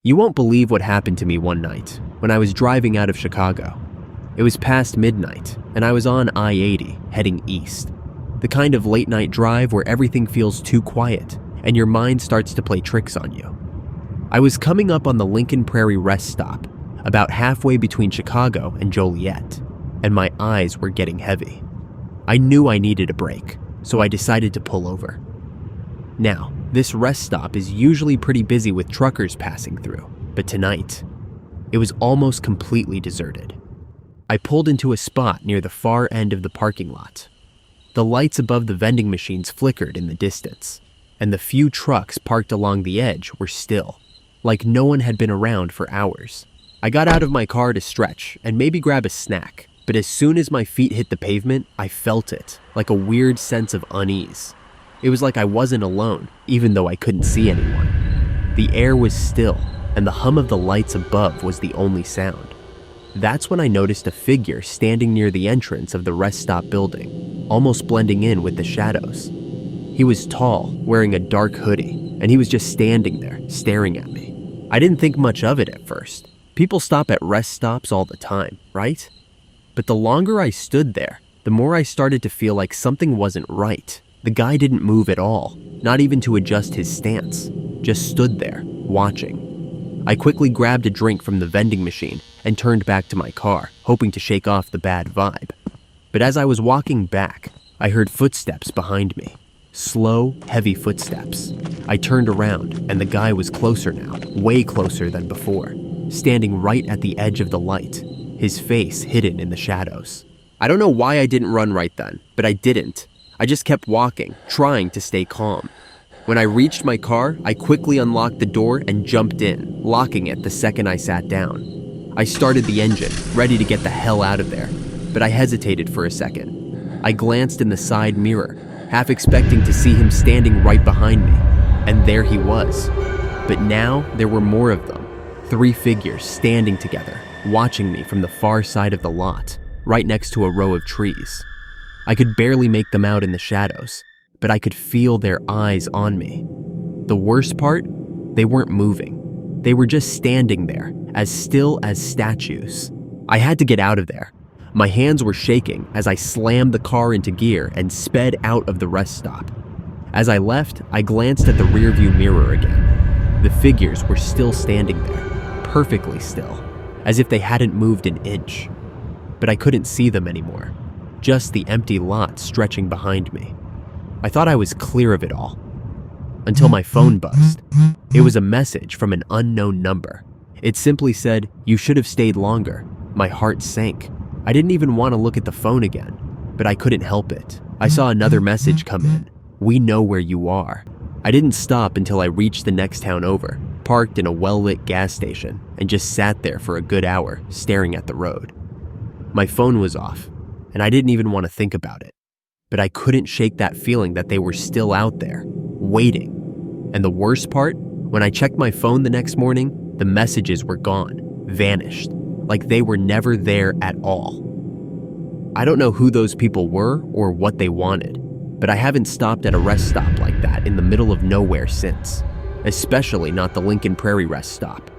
You won't believe what happened to me one night when I was driving out of Chicago. It was past midnight, and I was on I-80 heading east. The kind of late night drive where everything feels too quiet and your mind starts to play tricks on you. I was coming up on the Lincoln Prairie rest stop, about halfway between Chicago and Joliet, and my eyes were getting heavy. I knew I needed a break, so I decided to pull over. Now, this rest stop is usually pretty busy with truckers passing through, but tonight, it was almost completely deserted. I pulled into a spot near the far end of the parking lot. The lights above the vending machines flickered in the distance, and the few trucks parked along the edge were still, like no one had been around for hours. I got out of my car to stretch and maybe grab a snack, but as soon as my feet hit the pavement, I felt it, like a weird sense of unease. It was like I wasn't alone, even though I couldn't see anyone. The air was still, and the hum of the lights above was the only sound. That's when I noticed a figure standing near the entrance of the rest stop building, almost blending in with the shadows. He was tall, wearing a dark hoodie, and he was just standing there, staring at me. I didn't think much of it at first. People stop at rest stops all the time, right? But the longer I stood there, the more I started to feel like something wasn't right. The guy didn't move at all, not even to adjust his stance, just stood there, watching. I quickly grabbed a drink from the vending machine and turned back to my car, hoping to shake off the bad vibe. But as I was walking back, I heard footsteps behind me. Slow, heavy footsteps. I turned around, and the guy was closer now, way closer than before, standing right at the edge of the light, his face hidden in the shadows. I don't know why I didn't run right then, but I didn't. I just kept walking, trying to stay calm. When I reached my car, I quickly unlocked the door and jumped in, locking it the second I sat down. I started the engine, ready to get the hell out of there, but I hesitated for a second. I glanced in the side mirror, half expecting to see him standing right behind me, and there he was. But now there were more of them, 3 figures standing together, watching me from the far side of the lot, right next to a row of trees. I could barely make them out in the shadows, but I could feel their eyes on me. The worst part? They weren't moving. They were just standing there, as still as statues. I had to get out of there. My hands were shaking as I slammed the car into gear and sped out of the rest stop. As I left, I glanced at the rearview mirror again. The figures were still standing there, perfectly still, as if they hadn't moved an inch. But I couldn't see them anymore. Just the empty lot stretching behind me. I thought I was clear of it all, until my phone buzzed. It was a message from an unknown number. It simply said, "You should have stayed longer." My heart sank. I didn't even want to look at the phone again, but I couldn't help it. I saw another message come in. "We know where you are." I didn't stop until I reached the next town over, parked in a well-lit gas station, and just sat there for a good hour, staring at the road. My phone was off, and I didn't even want to think about it. But I couldn't shake that feeling that they were still out there, waiting. And the worst part, when I checked my phone the next morning, the messages were gone, vanished, like they were never there at all. I don't know who those people were or what they wanted, but I haven't stopped at a rest stop like that in the middle of nowhere since, especially not the Lincoln Prairie rest stop.